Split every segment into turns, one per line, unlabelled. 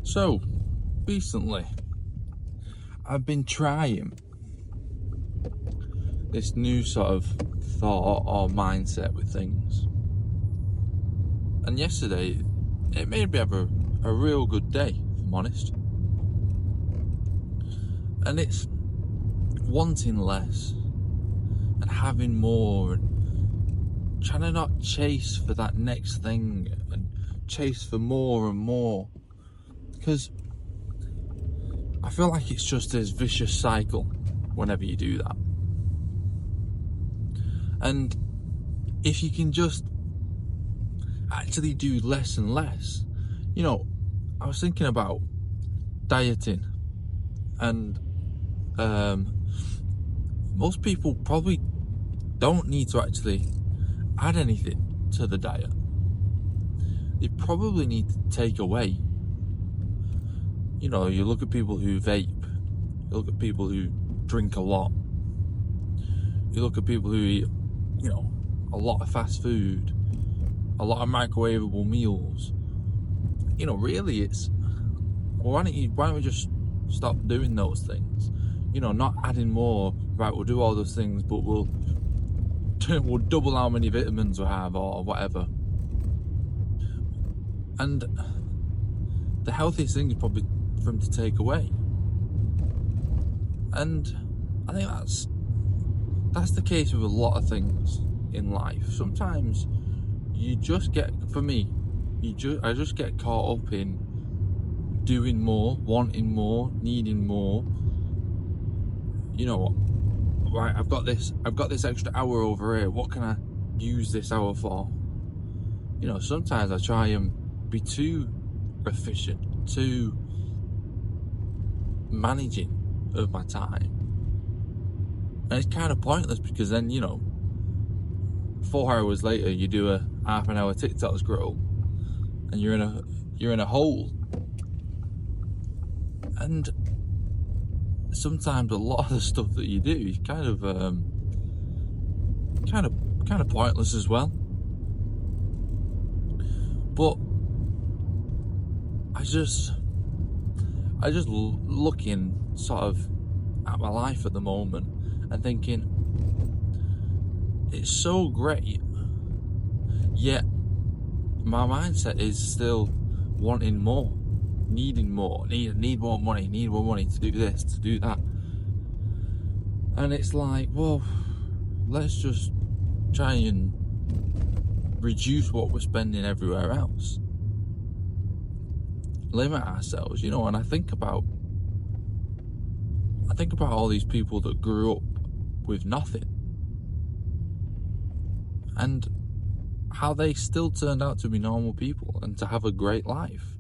So, recently, I've been trying this new sort of thought or mindset with things. And yesterday, it made me have a real good day, if I'm honest. And it's wanting less and having more and trying to not chase for that next thing and chase for more and more. Because I feel like it's just this vicious cycle whenever you do that. And if you can just actually do less and less, I was thinking about dieting, and most people probably don't need to actually add anything to the diet. They probably need to take away. You look at people who vape, you look at people who drink a lot, you look at people who eat, a lot of fast food, a lot of microwavable meals. Really it's, well, why don't we just stop doing those things? Not adding more. Right, we'll do all those things, but we'll double how many vitamins we have or whatever. And the healthiest thing is probably for them to take away. And I think that's the case with a lot of things in life. Sometimes you just get, for me, I just get caught up in doing more, wanting more, needing more. Right, I've got this extra hour over here. What can I use this hour for? Sometimes I try and be too efficient, too managing of my time. And it's kind of pointless because then, 4 hours later you do a half an hour TikTok scroll and you're in a hole. And sometimes a lot of the stuff that you do is kind of pointless as well. But I just looking sort of at my life at the moment and thinking it's so great, yet my mindset is still wanting more, needing more, need more money to do this, to do that. And it's like, well, let's just try and reduce what we're spending everywhere else, limit ourselves, and I think about all these people that grew up with nothing and how they still turned out to be normal people and to have a great life.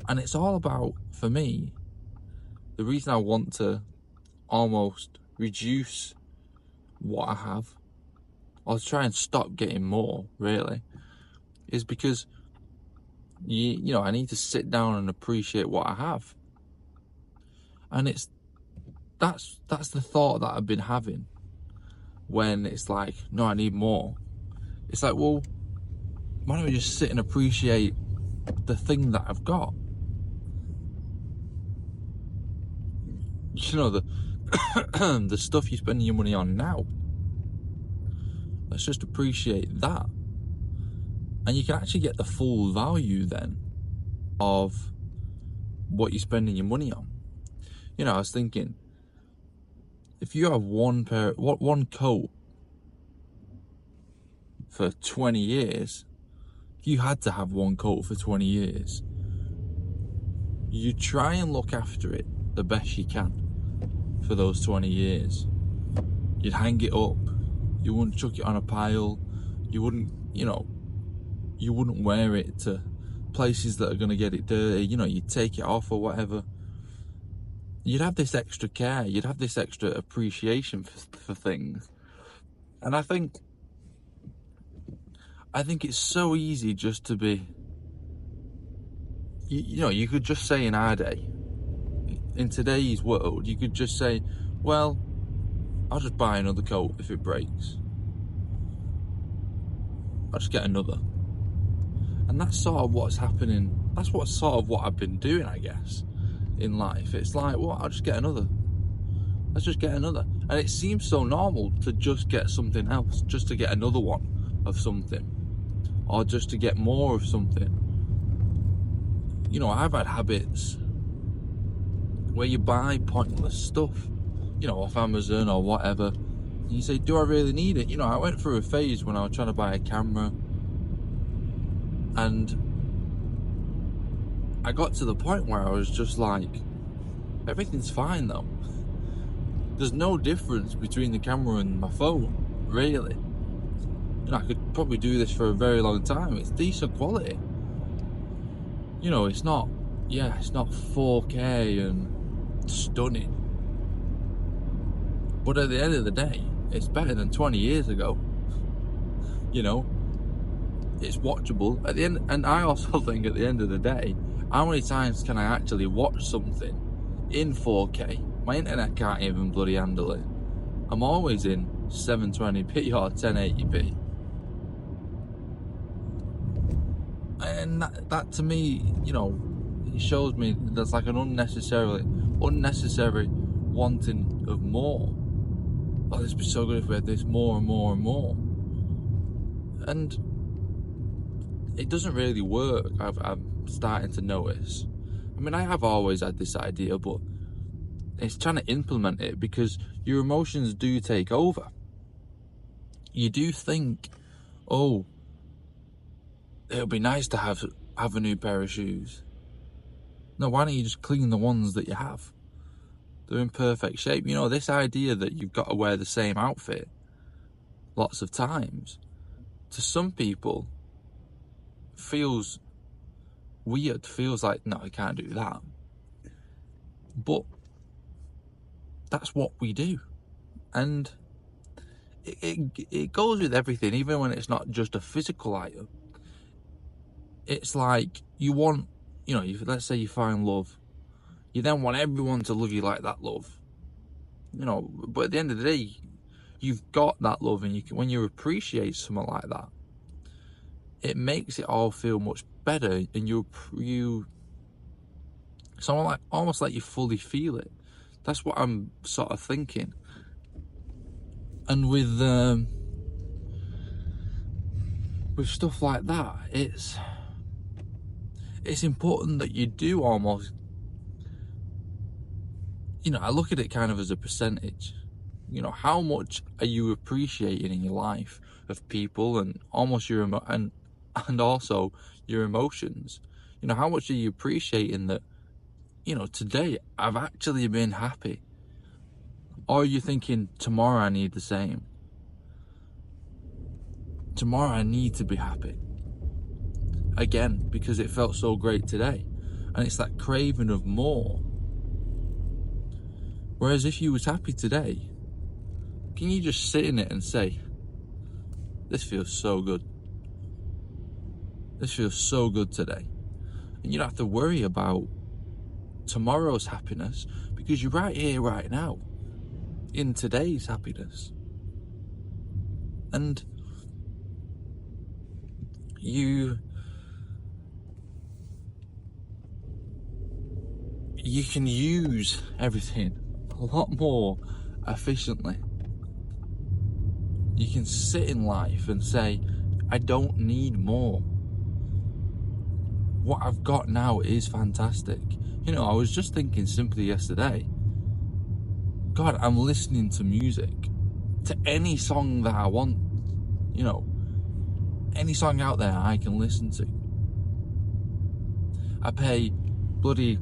And it's all about, for me, the reason I want to almost reduce what I have, or try and stop getting more, really, is because I need to sit down and appreciate what I have. And that's the thought that I've been having when it's like, no, I need more. It's like, well, why don't we just sit and appreciate the thing that I've got? The stuff you're spending your money on now. Let's just appreciate that. And you can actually get the full value then of what you're spending your money on. I was thinking, if you have one coat for 20 years, if you had to have one coat for 20 years, you try and look after it the best you can for those 20 years. You'd hang it up. You wouldn't chuck it on a pile. You wouldn't wear it to places that are going to get it dirty. You'd take it off or whatever. You'd have this extra care. You'd have this extra appreciation for things. And I think it's so easy just to be, you could just say in our day, in today's world, you could just say, well, I'll just buy another coat if it breaks. I'll just get another. And that's sort of what's happening. That's what sort of what I've been doing, I guess, in life. It's like, well, I'll just get another. Let's just get another. And it seems so normal to just get something else, just to get another one of something, or just to get more of something. You know, I've had habits where you buy pointless stuff, you know, off Amazon or whatever. And you say, do I really need it? You know, I went through a phase when I was trying to buy a camera, and I got to the point where I was just like, everything's fine though. There's no difference between the camera and my phone, really. You know, I could probably do this for a very long time. It's decent quality. You know, it's not 4K and stunning. But at the end of the day, it's better than 20 years ago. You know, it's watchable at the end. And I also think at the end of the day, how many times can I actually watch something in 4K? My internet can't even bloody handle it. I'm always in 720p or 1080p. And that to me, you know, it shows me there's like an unnecessary wanting of more. Oh, this would be so good if we had this more and more and more. And it doesn't really work. I'm starting to notice. I mean, I have always had this idea, but it's trying to implement it, because your emotions do take over. You do think, oh, it would be nice to have a new pair of shoes. No, why don't you just clean the ones that you have? They're in perfect shape. You know, this idea that you've got to wear the same outfit lots of times, to some people, feels weird, feels like, no, I can't do that. But that's what we do. And it goes with everything, even when it's not just a physical item. It's like you want, you know, let's say you find love, you then want everyone to love you like that love, you know. But at the end of the day, you've got that love, and when you appreciate someone like that, it makes it all feel much better, and you someone like almost like you fully feel it. That's what I'm sort of thinking. And with stuff like that, it's important that you do almost, you know, I look at it kind of as a percentage. You know, how much are you appreciating in your life of people, and almost and also your emotions? You know, how much are you appreciating that, you know, today I've actually been happy? Or are you thinking, tomorrow I need the same? Tomorrow I need to be happy again because it felt so great today. And it's that craving of more. Whereas if you was happy today, can you just sit in it and say, this feels so good. This feels so good today. And you don't have to worry about tomorrow's happiness, because you're right here, right now, in today's happiness. And you can use everything a lot more efficiently. You can sit in life and say, I don't need more. What I've got now is fantastic. You know, I was just thinking simply yesterday, God, I'm listening to music, to any song that I want. You know, any song out there I can listen to. I pay bloody,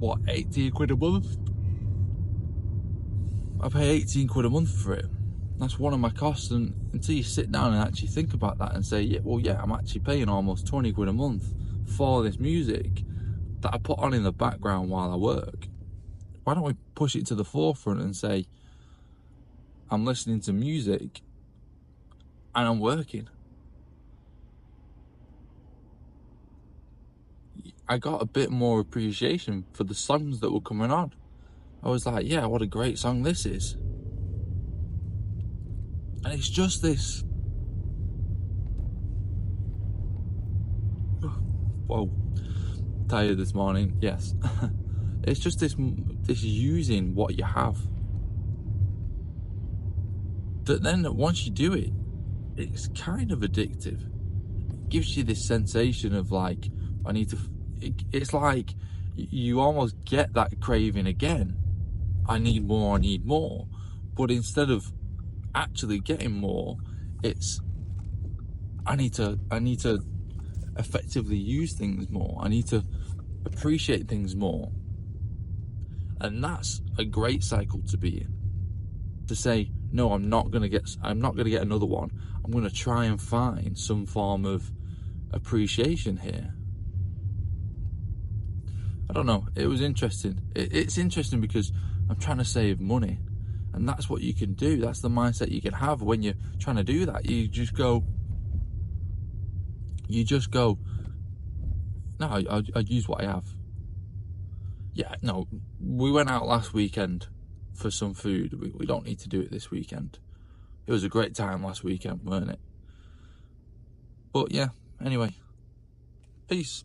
18 quid a month? I pay 18 quid a month for it. That's one of my costs. And until you sit down and actually think about that and say, yeah, I'm actually paying almost 20 quid a month for this music that I put on in the background while I work. Why don't we push it to the forefront and say, I'm listening to music and I'm working? I got a bit more appreciation for the songs that were coming on. I was like, yeah, what a great song this is. And it's just this, whoa, tired this morning, yes. It's just this using what you have. But then once you do it, it's kind of addictive. It gives you this sensation of like, I need to, it's like you almost get that craving again. I need more. But instead of actually getting more, it's, I need to effectively use things more. I need to appreciate things more. And that's a great cycle to be in. To say, no, I'm not gonna get another one. I'm gonna try and find some form of appreciation here. I don't know, it was interesting. It's interesting because I'm trying to save money, and that's what you can do. That's the mindset you can have when you're trying to do that. You just go, no, I'll use what I have. Yeah, no, we went out last weekend for some food. We don't need to do it this weekend. It was a great time last weekend, weren't it? But yeah, anyway, peace.